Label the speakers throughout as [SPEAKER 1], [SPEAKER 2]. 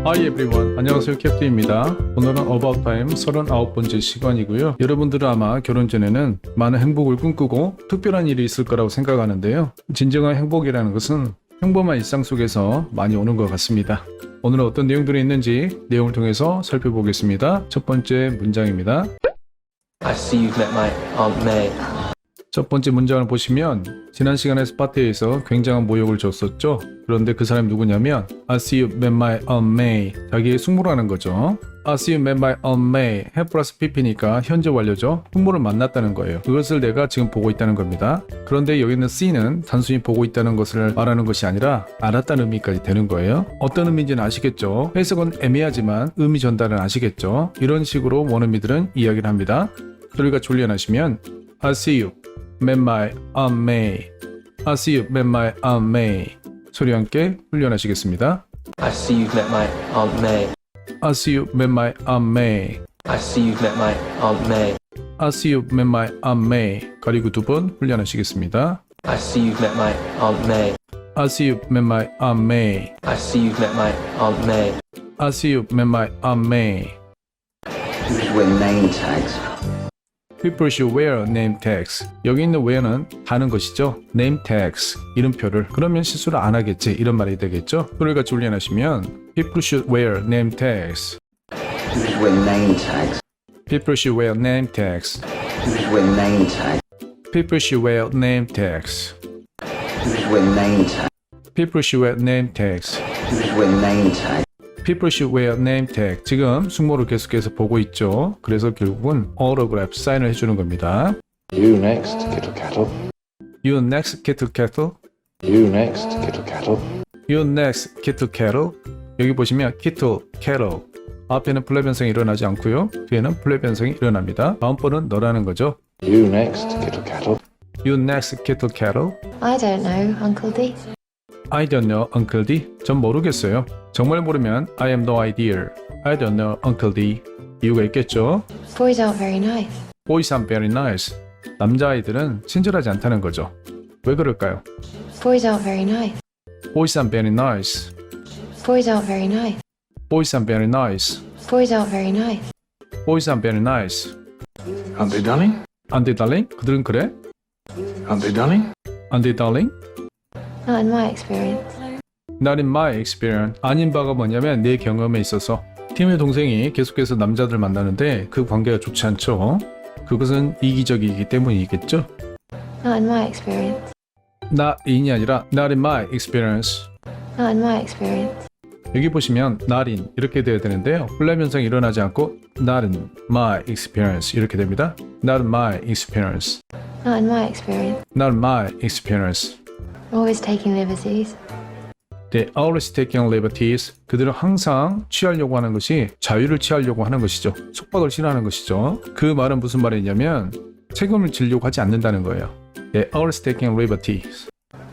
[SPEAKER 1] Hi everyone. 안녕하세요. 캡틴입니다. 오늘은 About Time 39번째 시간이고요. 여러분들은 아마 결혼 전에는 많은 행복을 꿈꾸고 특별한 일이 있을 거라고 생각하는데요. 진정한 행복이라는 것은 평범한 일상 속에서 많이 오는 것 같습니다. 오늘은 어떤 내용들이 있는지 내용을 통해서 살펴보겠습니다. 첫 번째 문장입니다.
[SPEAKER 2] I see you've met my Aunt May.
[SPEAKER 1] 첫 번째 문장을 보시면 지난 시간에 스파트에서 굉장한 모욕을 줬었죠. 그런데 그 사람이 누구냐면 I see you met my Aunt May. 자기의 숙모라는 거죠. I see you met my Aunt May. have 플러스 pp니까 현재 완료죠. 숙모를 만났다는 거예요. 그것을 내가 지금 보고 있다는 겁니다. 그런데 여기 있는 see는 단순히 보고 있다는 것을 말하는 것이 아니라 알았다는 의미까지 되는 거예요. 어떤 의미인지는 아시겠죠? 해석은 애매하지만 의미 전달은 아시겠죠? 이런 식으로 원어민들은 이야기를 합니다. 소리가 졸려나시면 I see you met my Aunt May. I see you met my Aunt May. 소리와 함께 훈련하시겠습니다.
[SPEAKER 2] I see you've met my Aunt May.
[SPEAKER 1] I see you met my Aunt May.
[SPEAKER 2] I see you've met my Aunt May.
[SPEAKER 1] I see you met my Aunt May. 가리고 두 번 훈련하시겠습니다.
[SPEAKER 2] I see you've met my Aunt May.
[SPEAKER 1] I see you met my Aunt May.
[SPEAKER 2] I see you've met my Aunt May.
[SPEAKER 1] I see you met my Aunt May.
[SPEAKER 3] People wear name tags.
[SPEAKER 1] People should wear name tags. 여기 있는 wear는 다는 것이죠. name tags, 이름표를. 그러면 실수를 안 하겠지. 이런 말이 되겠죠. 소리가 졸려나시면 People should wear name tags.
[SPEAKER 3] People should wear name tags.
[SPEAKER 1] People should wear name tags.
[SPEAKER 3] People should wear name tags.
[SPEAKER 1] People should wear name tags.
[SPEAKER 3] People should wear name tags.
[SPEAKER 1] People should wear name tags.
[SPEAKER 3] People should wear name tags.
[SPEAKER 1] People should wear name tag. 지금 숙모를 계속해서 보고 있죠. 그래서 결국은 autograph 사인을 해주는 겁니다.
[SPEAKER 4] You next, Kittle Cattle.
[SPEAKER 1] You next kettle kettle.
[SPEAKER 4] You next, Kittle Cattle.
[SPEAKER 1] You next kettle kettle. 여기 보시면 kettle kettle. 앞에는 플레 변성이 일어나지 않고요. 뒤에는 플레 변성이 일어납니다. 다음 번은 너라는 거죠.
[SPEAKER 4] You next, Kittle Cattle.
[SPEAKER 1] You next kettle kettle.
[SPEAKER 5] I don't know, Uncle D.
[SPEAKER 1] I don't know, Uncle D. 전 모르겠어요. 정말 모르면 I have no idea. I don't know, Uncle D. 이유가 있겠죠.
[SPEAKER 5] Boys aren't very nice.
[SPEAKER 1] Boys are very nice. 남자아이들은 친절하지 않다는 거죠. 왜 그럴까요?
[SPEAKER 5] Boys aren't very nice.
[SPEAKER 1] Boys are very nice.
[SPEAKER 5] Boys aren't very nice.
[SPEAKER 1] Boys are very nice.
[SPEAKER 5] Boys aren't very nice.
[SPEAKER 1] Boys are very nice.
[SPEAKER 4] Aren't they, darling?
[SPEAKER 1] 안 돼, darling? 그들은 그래?
[SPEAKER 4] Aren't they, darling?
[SPEAKER 1] 안 돼, darling?
[SPEAKER 5] Not in my experience.
[SPEAKER 1] Not in my experience. 아닌 바가 뭐냐면 내 경험에 있어서 팀의 동생이 계속해서 남자들 만나는데 그 관계가 좋지 않죠. 그것은 이기적이기 때문이겠죠.
[SPEAKER 5] Not in my experience.
[SPEAKER 1] Not in이 아니라 not in my experience.
[SPEAKER 5] Not in my experience.
[SPEAKER 1] 여기 보시면 not in 이렇게 돼야 되는데요. 플레 변성이 일어나지 않고 not in my experience 이렇게 됩니다. Not in my experience.
[SPEAKER 5] Not in my experience.
[SPEAKER 1] Not in my experience.
[SPEAKER 5] Always taking liberties.
[SPEAKER 1] They always taking liberties. 그들은 항상 취하려고 하는 것이 자유를 취하려고 하는 것이죠. 속박을 싫어하는 것이죠. 그 말은 무슨 말이냐면 책임을 지려고 하지 않는다는 거예요. They always taking liberties.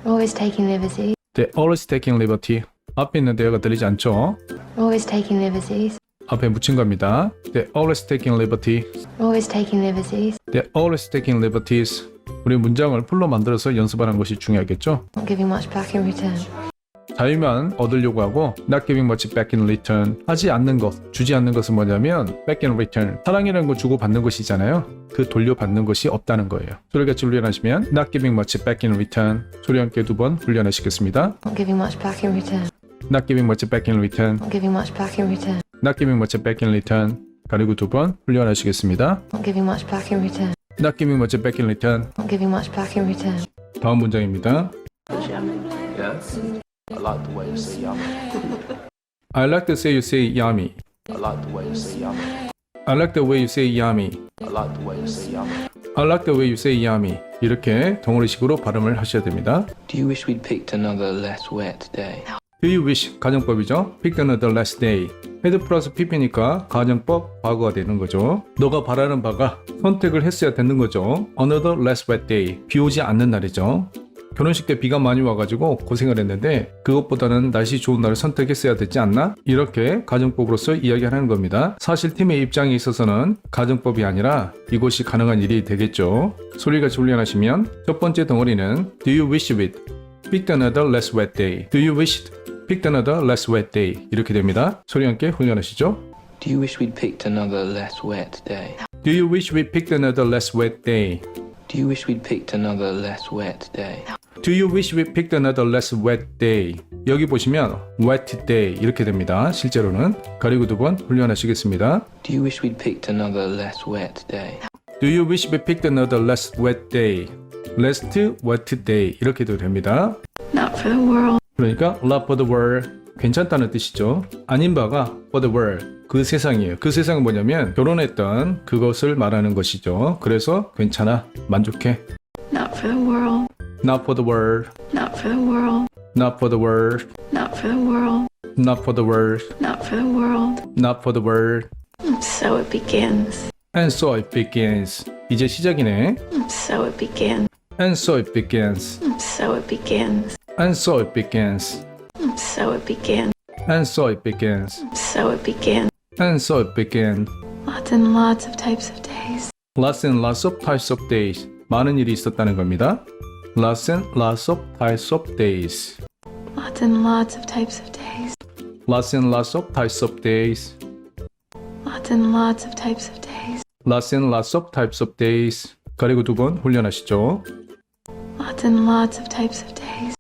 [SPEAKER 5] Always taking liberties.
[SPEAKER 1] They always taking liberty. 앞에 있는 대화가 들리지 않죠?
[SPEAKER 5] Always taking liberties.
[SPEAKER 1] 앞에 묻힌 겁니다. They always taking liberty.
[SPEAKER 5] Always taking liberties.
[SPEAKER 1] They always taking liberties. 우리 문장을 풀로 만들어서 연습하는 것이 중요하겠죠?
[SPEAKER 5] Not giving much back in return.
[SPEAKER 1] 자유만 얻으려고 하고 not giving much back in return. 하지 않는 것, 주지 않는 것은 뭐냐면 back in return. 사랑이라는 거 주고 받는 것이잖아요. 그 돌려받는 것이 없다는 거예요. 소리같이 훈련하시면 not giving much back in return. 소리와 함께 두 번 훈련하시겠습니다.
[SPEAKER 5] Not giving much back in return.
[SPEAKER 1] Not giving much back in return.
[SPEAKER 5] Not giving much back in return.
[SPEAKER 1] Not giving much back in return. 가리고 두 번 훈련하시겠습니다.
[SPEAKER 5] Not giving much back in return.
[SPEAKER 1] Not giving much back in return.
[SPEAKER 5] Not giving much back in return.
[SPEAKER 1] 다음 문장입니다.
[SPEAKER 2] Yeah? I like the way you say yummy.
[SPEAKER 1] I like the way you say yummy.
[SPEAKER 2] I like the way you say yummy.
[SPEAKER 1] I like the way you say yummy.
[SPEAKER 2] I like the way you say yummy.
[SPEAKER 1] I like the way you say yummy. 이렇게 덩어리식으로 발음을 하셔야 됩니다.
[SPEAKER 2] Do you wish we'd picked another less wet day?
[SPEAKER 1] Do you wish 가정법이죠. Pick another last day. 헤드 플러스 pp니까 가정법 과거가 되는 거죠. 너가 바라는 바가 선택을 했어야 되는 거죠. Another less wet day. 비 오지 않는 날이죠. 결혼식 때 비가 많이 와가지고 고생을 했는데 그것보다는 날씨 좋은 날을 선택했어야 되지 않나? 이렇게 가정법으로서 이야기하는 겁니다. 사실 팀의 입장에 있어서는 가정법이 아니라 이것이 가능한 일이 되겠죠. 소리가 훈련하시면 첫 번째 덩어리는 Do you wish it? Pick another less wet day. Do you wish it? picked another less wet day 이렇게 됩니다. 소리 함께 훈련하시죠.
[SPEAKER 2] Do you wish we'd picked another less wet day?
[SPEAKER 1] Do you wish we picked another less wet day?
[SPEAKER 2] Do you wish we'd picked another less wet day?
[SPEAKER 1] Do you wish we picked another less wet day? 여기 보시면 wet day 이렇게 됩니다. 실제로는 가리고 두 번 훈련하시겠습니다.
[SPEAKER 2] Do you wish we'd picked another less wet day?
[SPEAKER 1] Do you wish we picked another less wet day? Less wet day 이렇게도 됩니다.
[SPEAKER 5] Not for the world.
[SPEAKER 1] 그러니까 not for the world 괜찮다는 뜻이죠. 아닌 바가 for the world 그 세상이에요. 그 세상은 뭐냐면 결혼했던 그것을 말하는 것이죠. 그래서 괜찮아 만족해.
[SPEAKER 5] Not for the world.
[SPEAKER 1] Not for the world.
[SPEAKER 5] Not for the world.
[SPEAKER 1] Not for the world.
[SPEAKER 5] Not for the world.
[SPEAKER 1] Not for the world.
[SPEAKER 5] Not for the world.
[SPEAKER 1] Not for the world.
[SPEAKER 5] So it begins.
[SPEAKER 1] And so it begins. 이제 시작이네.
[SPEAKER 5] So it begins.
[SPEAKER 1] And so it begins.
[SPEAKER 5] So it begins.
[SPEAKER 1] And so it begins.
[SPEAKER 5] So it begins.
[SPEAKER 1] And so it begins.
[SPEAKER 5] So it begins.
[SPEAKER 1] And so it begins.
[SPEAKER 5] Lots and lots of types of days.
[SPEAKER 1] Lots and lots of types of days. 많은 일이 있었다는 겁니다. Lots and lots of types of days.
[SPEAKER 5] Lots and lots of types of days.
[SPEAKER 1] Lots and lots of types of days.
[SPEAKER 5] Lots and lots of types of days.
[SPEAKER 1] Lots and lots of types of days. 가리고 두 번 훈련하시죠.
[SPEAKER 5] Lots and lots of types of days.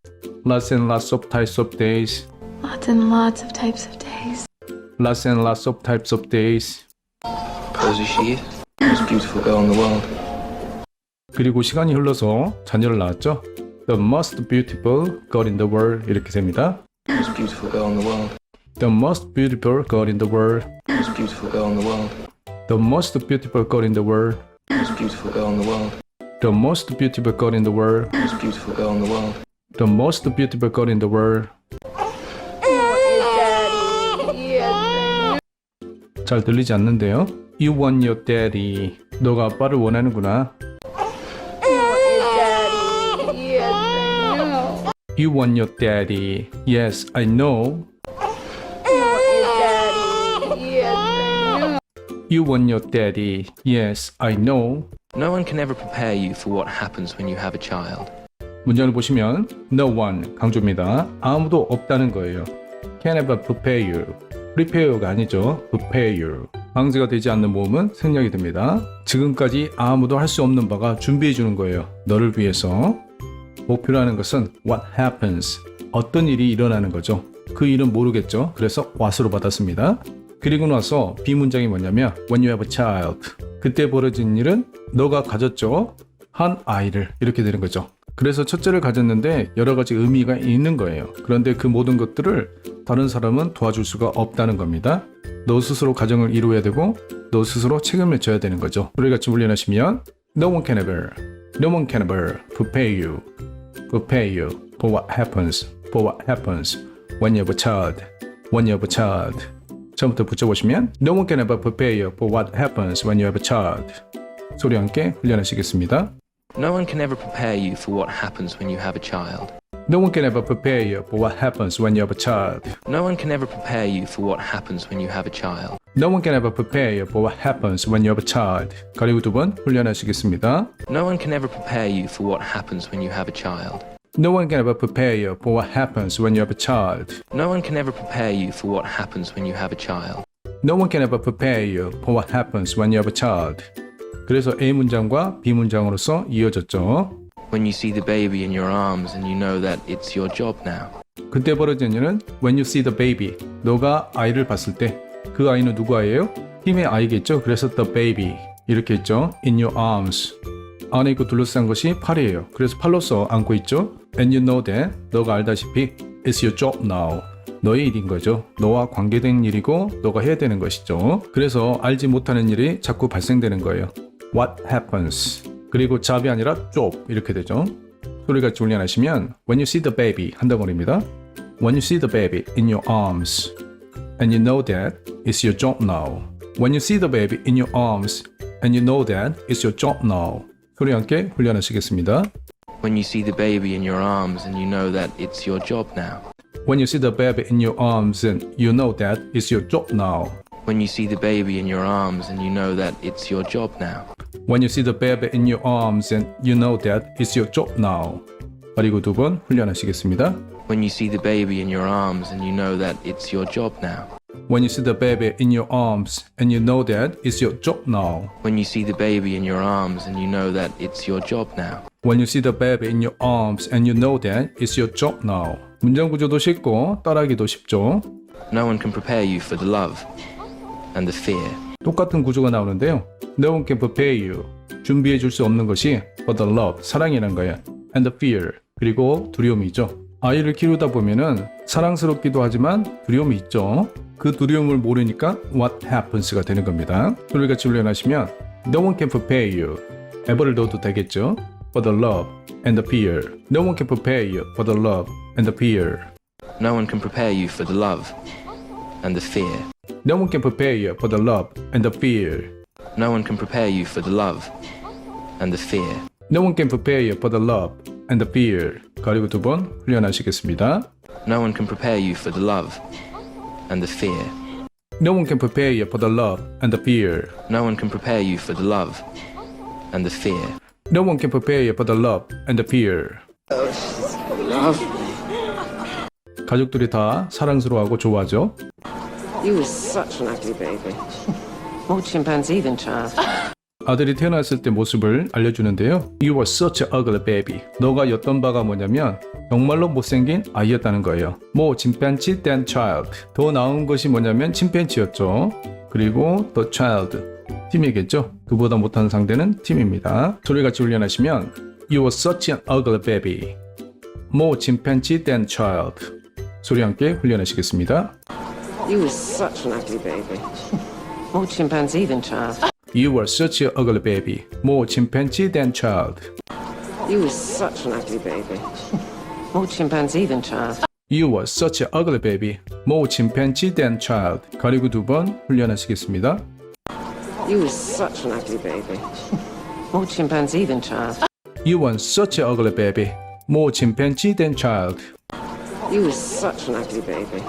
[SPEAKER 1] Lots and lots of types of days.
[SPEAKER 5] Lots and lots of types of days.
[SPEAKER 1] Lots and lots of types of days.
[SPEAKER 2] Suppose she is. Most beautiful girl in the world.
[SPEAKER 1] 그리고 시간이 흘러서 자녀를 낳았죠. The most beautiful girl in the world 이렇게 됩니다.
[SPEAKER 2] Most beautiful girl in the world.
[SPEAKER 1] The most beautiful girl in the world.
[SPEAKER 2] Most beautiful girl in the world.
[SPEAKER 1] The most beautiful girl in the world.
[SPEAKER 2] Most beautiful girl in the world.
[SPEAKER 1] The most beautiful girl in the world.
[SPEAKER 2] Most beautiful girl in the world.
[SPEAKER 1] The most beautiful girl in the world. 잘 들리지 않는데요. You want your daddy. 너가 아빠를 원하는구나. You want your daddy. Yes, I know. You want your daddy. Yes, I know.
[SPEAKER 2] No one can ever prepare you for what happens when you have a child.
[SPEAKER 1] 문장을 보시면 no one 강조입니다. 아무도 없다는 거예요. Can ever prepare you. prepare가 아니죠. prepare you. 방지가 되지 않는 모음은 생략이 됩니다. 지금까지 아무도 할 수 없는 바가 준비해 주는 거예요. 너를 위해서. 목표로 하는 것은 what happens. 어떤 일이 일어나는 거죠. 그 일은 모르겠죠. 그래서 what으로 받았습니다. 그리고 나서 비문장이 뭐냐면 when you have a child. 그때 벌어진 일은 너가 가졌죠. 한 아이를 이렇게 되는 거죠. 그래서 첫째를 가졌는데 여러 가지 의미가 있는 거예요. 그런데 그 모든 것들을 다른 사람은 도와줄 수가 없다는 겁니다. 너 스스로 가정을 이루어야 되고 너 스스로 책임을 져야 되는 거죠. 우리 같이 훈련하시면 No one can ever prepare you for what happens when you have a child. 처음부터 붙여보시면 No one can ever prepare you for what happens when you have a child. 소리 함께 훈련하시겠습니다.
[SPEAKER 2] No one can ever prepare you for what happens when you have a child.
[SPEAKER 1] No one can ever prepare you for what happens when you have a child.
[SPEAKER 2] No one can ever prepare you for what happens when you have a child.
[SPEAKER 1] No one can ever prepare you for what happens when you have a child. 가리고 두 번 훈련하시겠습니다.
[SPEAKER 2] No one can ever prepare you for what happens when you have a child.
[SPEAKER 1] No one can ever prepare you for what happens when you have a child.
[SPEAKER 2] No one can ever prepare you for what happens when you have a child.
[SPEAKER 1] No one can ever prepare you for what happens when you have a child. 그래서 A 문장과 B 문장으로서 이어졌죠.
[SPEAKER 2] When you see the baby in your arms and you know that it's your job now.
[SPEAKER 1] 그때 벌어진 일은 when you see the baby. 너가 아이를 봤을 때 그 아이는 누구 아이예요? 힘의 아이겠죠. 그래서 the baby 이렇게 했죠. In your arms. 안에 있고 둘러싼 것이 팔이에요. 그래서 팔로서 안고 있죠. And you know that. 너가 알다시피 it's your job now. 너의 일인 거죠. 너와 관계된 일이고 너가 해야 되는 것이죠. 그래서 알지 못하는 일이 자꾸 발생되는 거예요. What happens. 그리고 job이 아니라 job 이렇게 되죠. 소리같이 훈련하시면 When you see the baby 한 덩어리입니다. When you see the baby in your arms and you know that it's your job now. When you see the baby in your arms and you know that it's your job now. 소리 함께 훈련하시겠습니다.
[SPEAKER 2] When you see the baby in your arms and you know that it's your job now.
[SPEAKER 1] When you see the baby in your arms and you know that it's your job now.
[SPEAKER 2] When you see the baby in your arms and you know that it's your job now.
[SPEAKER 1] When you see the baby in your arms and you know that it's your job now. 그리고 두 번 훈련하시겠습니다.
[SPEAKER 2] When you see the baby in your arms and you know that it's your job now.
[SPEAKER 1] When you see the baby in your arms and you know that it's your job now.
[SPEAKER 2] When you see the baby in your arms and you know that it's your job now.
[SPEAKER 1] When you see the baby in your arms and you know that it's your job now. 문장 구조도 쉽고 따라하기도 쉽죠.
[SPEAKER 2] No one can prepare you for the love and the fear.
[SPEAKER 1] 똑같은 구조가 나오는데요. No one can prepare you. 준비해 줄 수 없는 것이 for the love, 사랑이란 거예요. And the fear, 그리고 두려움이죠. 아이를 키우다 보면은 사랑스럽기도 하지만 두려움이 있죠. 그 두려움을 모르니까 what happens가 되는 겁니다. 소리같이 훈련하시면 No one can prepare you. 에버를 넣어도 되겠죠. For the love and the fear. No one can prepare you for the love and the fear.
[SPEAKER 2] No one can prepare you for the love and the fear.
[SPEAKER 1] No one can prepare you for the love and the fear.
[SPEAKER 2] No one can prepare you for the love and the fear.
[SPEAKER 1] No one can prepare you for the love and the fear. 가리고 두 번 훈련하시겠습니다.
[SPEAKER 2] No one can prepare you for the love and the fear.
[SPEAKER 1] No one can prepare you for the love and the fear.
[SPEAKER 2] No one can prepare you for the love and the fear.
[SPEAKER 1] No one can prepare you for the love and the fear. 가족들이 다 사랑스러워하고 좋아하죠.
[SPEAKER 6] You were such an ugly baby. More chimpanzee than child.
[SPEAKER 1] 아들이 태어났을 때 모습을 알려주는데요. You were such an ugly baby. 너가 였던 바가 뭐냐면 정말로 못생긴 아이였다는 거예요. More chimpanzee than child. 더 나은 것이 뭐냐면 침팬지였죠. 그리고 the child. 팀이겠죠. 그보다 못한 상대는 팀입니다. 소리같이 훈련하시면 You were such an ugly baby. More chimpanzee than child. 소리 함께 훈련하시겠습니다.
[SPEAKER 6] You were such an ugly baby. More chimpanzee than child.
[SPEAKER 1] You were such an ugly baby. More chimpanzee than child.
[SPEAKER 6] You were such an ugly baby. More chimpanzee than child.
[SPEAKER 1] You were such an ugly baby. More chimpanzee than child. 가리고 두 번 훈련하시겠습니다.
[SPEAKER 6] You were such an ugly baby. More chimpanzee than child.
[SPEAKER 1] You were such an ugly baby. More chimpanzee than child.
[SPEAKER 6] You were such an ugly baby.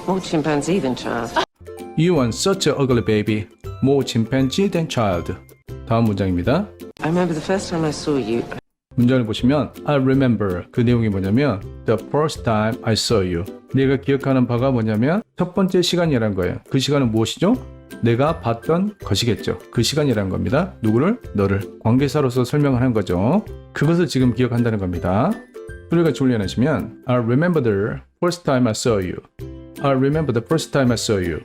[SPEAKER 6] More chimpanzee than child.
[SPEAKER 1] You were such an ugly baby. More chimpanzee than child. 다음 문장입니다.
[SPEAKER 6] I remember the first time I saw you.
[SPEAKER 1] 문장을 보시면 I remember 그 내용이 뭐냐면 The first time I saw you. 내가 기억하는 바가 뭐냐면 첫 번째 시간이란 거예요. 그 시간은 무엇이죠? 내가 봤던 것이겠죠. 그 시간이란 겁니다. 누구를? 너를. 관계사로서 설명을 한 거죠. 그것을 지금 기억한다는 겁니다. 소리같이 훈련하시면 I remember the first time I saw you. I remember the first time I saw you.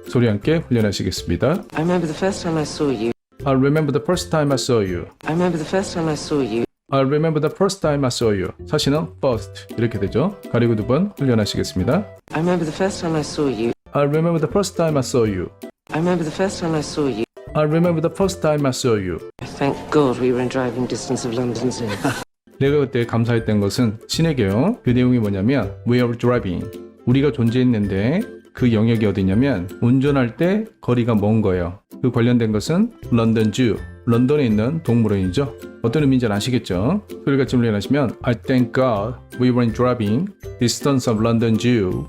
[SPEAKER 1] 소리 함께 훈련하시겠습니다.
[SPEAKER 6] I remember the first time I saw you.
[SPEAKER 1] I remember the first time I saw you.
[SPEAKER 6] I remember the first time I saw you.
[SPEAKER 1] I remember the first time I saw you. 사실은 first 이렇게 되죠. 가리고 두 번 훈련하시겠습니다.
[SPEAKER 6] I remember the first time I saw you.
[SPEAKER 1] I remember the first time I saw you.
[SPEAKER 6] I remember the first time I saw you.
[SPEAKER 1] I remember the first time I saw you.
[SPEAKER 6] Thank God we were in driving distance of London Zoo.
[SPEAKER 1] 내가 그때 감사했던 것은 신에게요. 그 내용이 뭐냐면 We are driving. 우리가 존재했는데 그 영역이 어디냐면 운전할 때 거리가 먼 거예요. 그 관련된 것은 런던 주, 런던에 있는 동물원이죠. 어떤 의미인지 아시겠죠? 소리같이 훈련하시면 I thank God we were driving distance of London Zoo.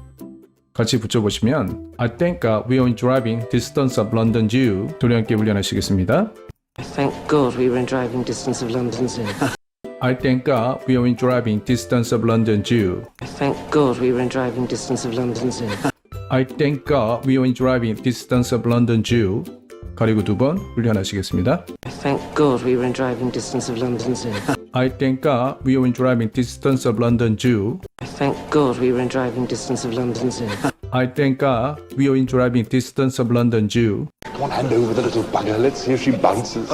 [SPEAKER 1] 같이 붙여보시면 I thank God we were driving distance of London Zoo. 소리 함께 훈련하시겠습니다.
[SPEAKER 6] Thank God we were in driving distance of London Zoo.
[SPEAKER 1] I thank God we were driving distance of London Zoo.
[SPEAKER 6] Thank God we were in driving distance of London Zoo.
[SPEAKER 1] I thank God we were driving distance of London Zoo. 가리고 두 번 훈련하시겠습니다.
[SPEAKER 6] Thank God we were in driving distance of London Zoo.
[SPEAKER 1] I thank God we were driving distance of London Zoo.
[SPEAKER 6] Thank God we were in driving distance of London Zoo.
[SPEAKER 1] I thank God we were driving distance of London Zoo.
[SPEAKER 4] Come on, hand over the little bugger. Let's see if she bounces.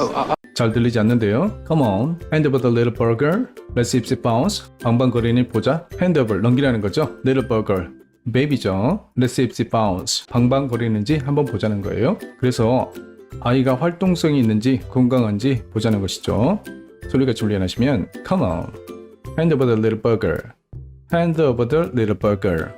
[SPEAKER 1] 잘 들리지 않는데요. Come on, hand over the little burger. Let's see if she bounce. 방방거리니 보자. hand over 넘기라는 거죠. little burger. 베이비죠. Let's see if she bounce. 방방거리는지 한번 보자는 거예요. 그래서 아이가 활동성이 있는지 건강한지 보자는 것이죠. 소리같이 훈련하시면 Come on, hand over the little burger. Hand over the little burger.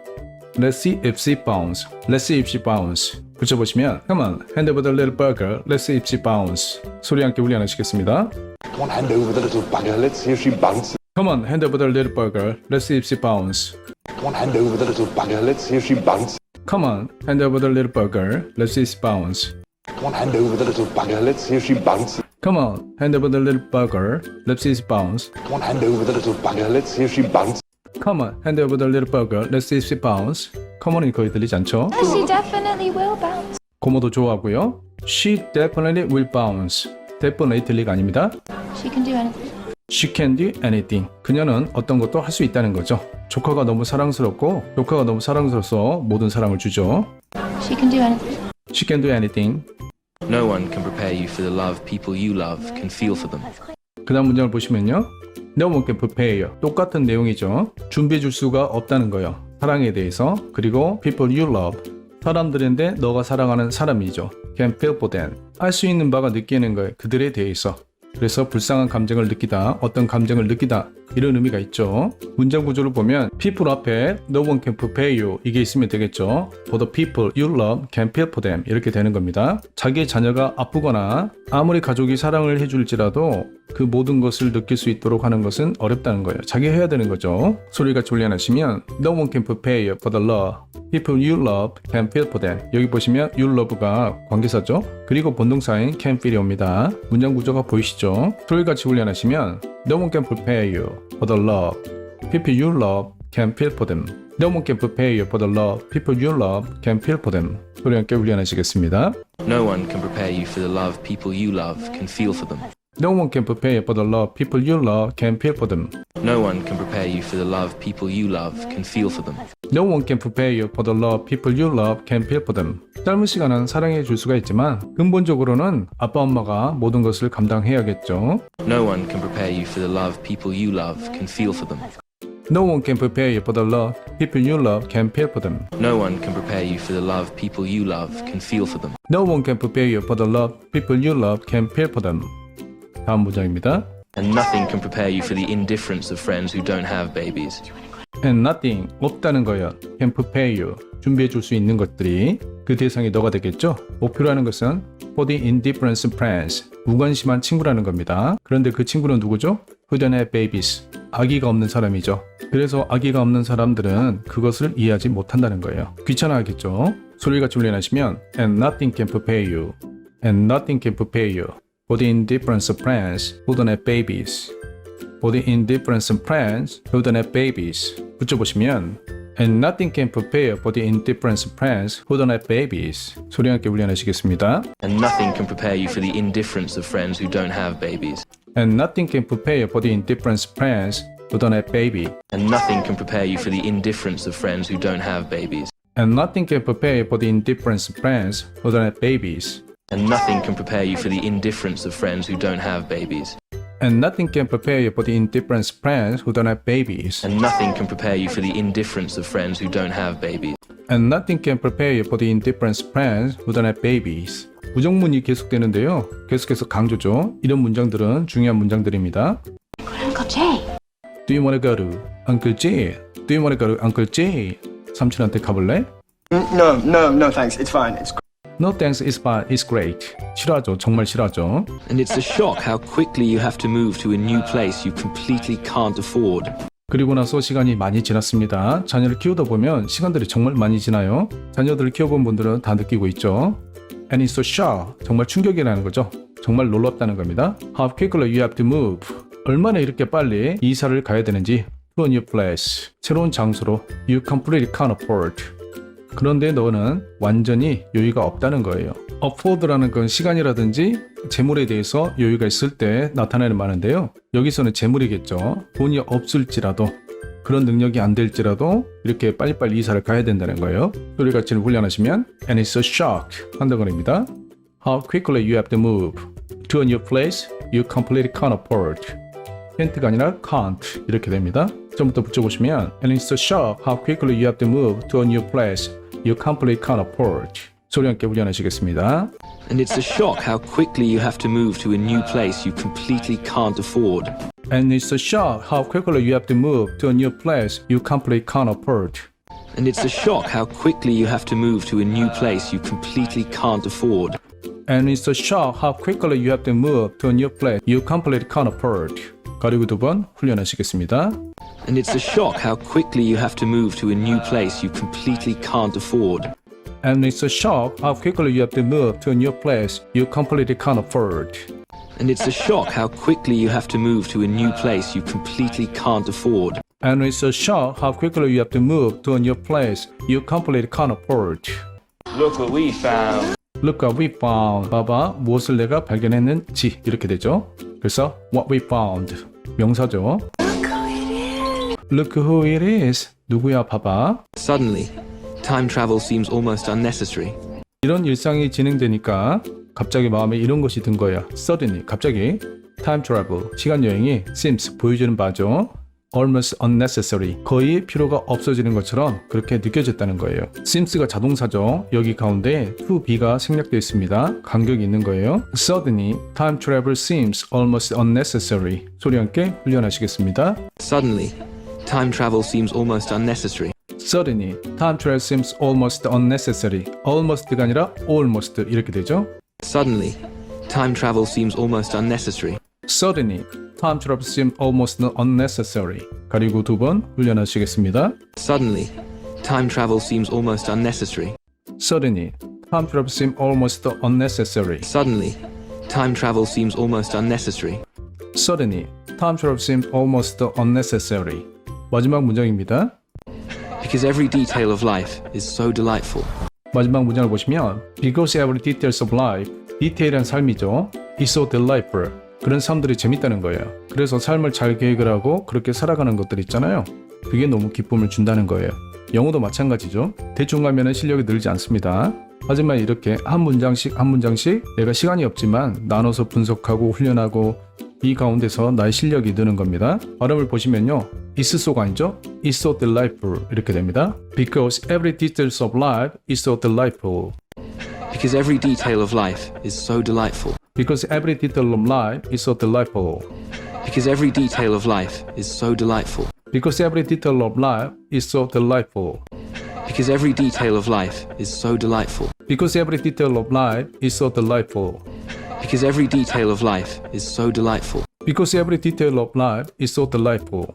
[SPEAKER 1] Let's see if she bounce. Let's see if she bounce. 붙여보시면 Come on, hand over the little burger. Let's see if she bounce. 소리 함께 훈련하시겠습니다.
[SPEAKER 4] Come on, hand over the little bugger. Let's see if she bounces.
[SPEAKER 1] Come on, hand over the little burger. Let's see if she bounce.
[SPEAKER 4] Come on, hand over the little bugger. Let's see if she bounces.
[SPEAKER 1] Come on, hand over the little burger. Let's see if she bounce.
[SPEAKER 4] Come on, hand over the little bugger. Let's see if she bounces.
[SPEAKER 1] Come on, hand over the little burger. Let's see if she bounce.
[SPEAKER 4] Come on, hand over the little bugger. Let's see if she bounces.
[SPEAKER 1] Come on, hand over the little burger. Let's see if she bounce. Come on이 거의 들리지 않죠?
[SPEAKER 7] She definitely will bounce.
[SPEAKER 1] 고모도 좋아하고요. She definitely will bounce. definitely가 아닙니다.
[SPEAKER 7] She can do anything.
[SPEAKER 1] She can do anything. 그녀는 어떤 것도 할 수 있다는 거죠. 조카가 너무 사랑스럽고 조카가 너무 사랑스러워서 모든 사랑을 주죠.
[SPEAKER 7] She can do anything.
[SPEAKER 1] She can do anything.
[SPEAKER 2] No one can prepare you for the love people you love can feel for them.
[SPEAKER 1] 그 다음 문장을 보시면요. No one can prepare you. 똑같은 내용이죠. 준비해 줄 수가 없다는 거예요. 사랑에 대해서. 그리고 people you love. 사람들인데 너가 사랑하는 사람이죠. Can feel for them. 할 수 있는 바가 느끼는 거예요. 그들에 대해서. 그래서 불쌍한 감정을 느끼다, 어떤 감정을 느끼다 이런 의미가 있죠. 문장 구조를 보면 people 앞에 no one can prepare you 이게 있으면 되겠죠. For the people you love can feel for them 이렇게 되는 겁니다. 자기의 자녀가 아프거나 아무리 가족이 사랑을 해줄지라도 그 모든 것을 느낄 수 있도록 하는 것은 어렵다는 거예요. 자기가 해야 되는 거죠. 소리같이 훈련하시면 no one can prepare you for the love people you love can feel for them. 여기 보시면 you love가 관계사죠. 그리고 본동사인 can feel이 옵니다. 문장 구조가 보이시죠? 소리같이 훈련하시면 no one can prepare you for the love people you love can feel for them. No one can prepare you for the love people you love can feel for them. 소리 함께 훈련하시겠습니다.
[SPEAKER 2] No one can prepare you for the love people you love can feel for them.
[SPEAKER 1] No one can prepare you for the love people you love can feel for them.
[SPEAKER 2] No one can prepare you for the love people you love can feel for them.
[SPEAKER 1] No one can prepare you for the love people you love can feel for them. 짧은 시간은 사랑해 줄 수가 있지만 근본적으로는 아빠 엄마가 모든 것을 감당해야겠죠.
[SPEAKER 2] No one can prepare you for the love people you love can feel for them.
[SPEAKER 1] No one can prepare you for the love people you love can feel for them.
[SPEAKER 2] No one can prepare you for the love people you love can feel for them.
[SPEAKER 1] No one can prepare you for the love people you love can feel for them. 다음 문장입니다.
[SPEAKER 2] And nothing can prepare you for the indifference of friends who don't have babies.
[SPEAKER 1] And nothing 없다는 거예요. Can prepare you 준비해 줄 수 있는 것들이 그 대상이 너가 되겠죠. 목표로 하는 것은 for the indifference friends 무관심한 친구라는 겁니다. 그런데 그 친구는 누구죠? Who don't have babies 아기가 없는 사람이죠. 그래서 아기가 없는 사람들은 그것을 이해하지 못한다는 거예요. 귀찮아하겠죠. 소리같이 훈련하시면 And nothing can prepare you And nothing can prepare you for the indifference of friends who don't have babies. For the indifference of friends who don't have babies. 붙여보시면 And nothing can prepare for the indifference of friends who don't have babies. 소리 함께 훈련하시겠습니다.
[SPEAKER 2] And nothing can prepare you for the indifference of friends who don't have babies.
[SPEAKER 1] And nothing can prepare for the indifference of friends who don't have baby.
[SPEAKER 2] And nothing can prepare you for the indifference of friends who don't have babies.
[SPEAKER 1] And nothing can prepare for the indifference of friends who don't have babies.
[SPEAKER 2] And nothing can prepare you for the indifference of friends who don't have babies.
[SPEAKER 1] And nothing can prepare you for the indifference of friends who don't have babies.
[SPEAKER 2] And nothing can prepare you for the indifference of friends who don't have babies.
[SPEAKER 1] And nothing can prepare you for the indifference of friends who don't have babies. 부정문이 계속되는데요. 계속해서 강조죠. 이런 문장들은 중요한 문장들입니다.
[SPEAKER 7] Uncle Jay.
[SPEAKER 1] Do you wanna go to Uncle J? Do you wanna go to Uncle J? 삼촌한테 가볼래?
[SPEAKER 8] No, thanks. It's fine. It's
[SPEAKER 1] No thanks, it's fine, it's great. 싫어하죠. 정말 싫어하죠.
[SPEAKER 2] And it's a shock how quickly you have to move to a new place you completely can't afford.
[SPEAKER 1] 그리고 나서 시간이 많이 지났습니다. 자녀를 키우다 보면 시간들이 정말 많이 지나요. 자녀들을 키워본 분들은 다 느끼고 있죠. And it's so shock. 정말 충격이라는 거죠. 정말 놀랍다는 겁니다. How quickly you have to move. 얼마나 이렇게 빨리 이사를 가야 되는지. To a new place. 새로운 장소로. You completely can't afford. 그런데 너는 완전히 여유가 없다는 거예요. afford라는 건 시간이라든지 재물에 대해서 여유가 있을 때 나타나는 말인데요. 여기서는 재물이겠죠. 돈이 없을지라도 그런 능력이 안 될지라도 이렇게 빨리빨리 이사를 가야 된다는 거예요. 소리같이 훈련하시면 And it's a shock 한다고 합니다. How quickly you have to move to a new place you completely can't afford. can't가 아니라 can't 이렇게 됩니다. 좀부터 붙여보시면 And it's a shock how quickly you have to move to a new place you completely can't afford. 소리 함께 훈련하시겠습니다.
[SPEAKER 2] And it's a shock how quickly you have to move to a new place you completely can't afford.
[SPEAKER 1] And it's a shock how quickly you have to move to a new place you completely can't afford.
[SPEAKER 2] And it's a shock how quickly you have to move to a new place you completely can't afford.
[SPEAKER 1] And it's a shock how quickly you have to move to a new place you completely can't afford. 가리고 두 번 훈련하시겠습니다.
[SPEAKER 2] And it's a shock how quickly you have to move to a new place you completely can't afford.
[SPEAKER 1] And it's a shock how quickly you have to move to a new place you completely can't afford.
[SPEAKER 2] And it's a shock how quickly you have to move to a new place you completely can't afford.
[SPEAKER 1] And it's a shock how quickly you have to move to a new place you completely can't afford.
[SPEAKER 9] Look what we found.
[SPEAKER 1] Look what we found. 봐봐, 무엇을 내가 발견했는지 이렇게 되죠. 그래서 what we found 명사죠. Look who it is. 누구야 봐봐.
[SPEAKER 2] Suddenly, time travel seems almost unnecessary.
[SPEAKER 1] 이런 일상이 진행되니까 갑자기 마음에 이런 것이 든 거야. Suddenly, 갑자기 time travel, 시간 여행이 seems 보여지는 바죠. Almost unnecessary, 거의 필요가 없어지는 것처럼 그렇게 느껴졌다는 거예요. Seems가 자동사죠. 여기 가운데 to be가 생략되어 있습니다. 간격이 있는 거예요. Suddenly, time travel seems almost unnecessary. 소리 함께 훈련하시겠습니다.
[SPEAKER 2] Suddenly, time travel seems almost unnecessary.
[SPEAKER 1] Suddenly, time travel seems almost unnecessary. Almost가 아니라 almost 이렇게 되죠.
[SPEAKER 2] Suddenly, time travel seems almost unnecessary.
[SPEAKER 1] Suddenly, time travel seems almost unnecessary. 가리고 두 번 훈련하시겠습니다.
[SPEAKER 2] Suddenly, time travel seems almost unnecessary.
[SPEAKER 1] Suddenly, time travel seems almost unnecessary.
[SPEAKER 2] Suddenly, time travel seems almost unnecessary.
[SPEAKER 1] Suddenly, time travel seems almost unnecessary. 마지막 문장입니다.
[SPEAKER 2] Because every detail of life is so delightful.
[SPEAKER 1] 마지막 문장을 보시면 Because every details of life, 디테일한 삶이죠. is so delightful. 그런 삶들이 재밌다는 거예요. 그래서 삶을 잘 계획을 하고 그렇게 살아가는 것들 있잖아요. 그게 너무 기쁨을 준다는 거예요. 영어도 마찬가지죠. 대충 가면은 실력이 늘지 않습니다. 하지만 이렇게 한 문장씩 내가 시간이 없지만 나눠서 분석하고 훈련하고 이 가운데서 나의 실력이 느는 겁니다. 발음을 보시면요. is so가 아니죠? is so delightful 이렇게 됩니다. Because every details of life is so delightful.
[SPEAKER 2] Because every detail of life is so delightful.
[SPEAKER 1] Because every detail of life is so delightful.
[SPEAKER 2] Because every detail of life is so delightful.
[SPEAKER 1] Because every detail of life is so delightful.
[SPEAKER 2] Because every detail of life is so delightful.
[SPEAKER 1] Because every detail of life is so delightful.
[SPEAKER 2] Because every detail of life is so delightful.
[SPEAKER 1] Because every detail of life is so delightful.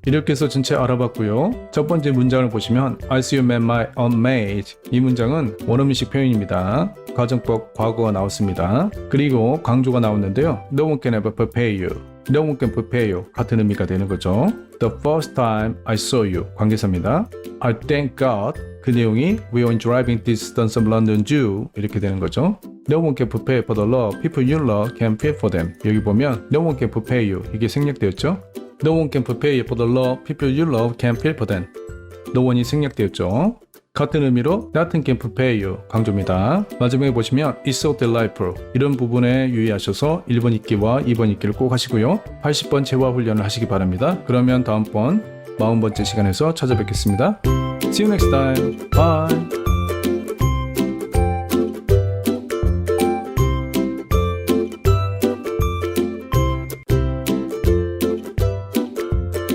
[SPEAKER 1] 이렇게 해서 전체 알아봤고요. 첫 번째 문장을 보시면 I see you met my unmade. 이 문장은 원어민식 표현입니다. 가정법 과거가 나왔습니다. 그리고 강조가 나왔는데요. No one can ever prepare you. No one can prepare you. 같은 의미가 되는 거죠. The first time I saw you. 관계사입니다. I thank God. 그 내용이 We are driving distance of London Zoo. 이렇게 되는 거죠. No one can prepare for the love. People you love can pay for them. 여기 보면 No one can prepare you. 이게 생략되었죠. No one can prepare you for the love. People you love can pay for them. No one이 생략되었죠. 같은 의미로 Nothing can prepare you. 강조입니다. 마지막에 보시면 It's so delightful. 이런 부분에 유의하셔서 1번 읽기와 2번 읽기를 꼭 하시고요. 80번 재화 훈련을 하시기 바랍니다. 그러면 다음번 40번째 시간에서 찾아뵙겠습니다. See you next time. Bye.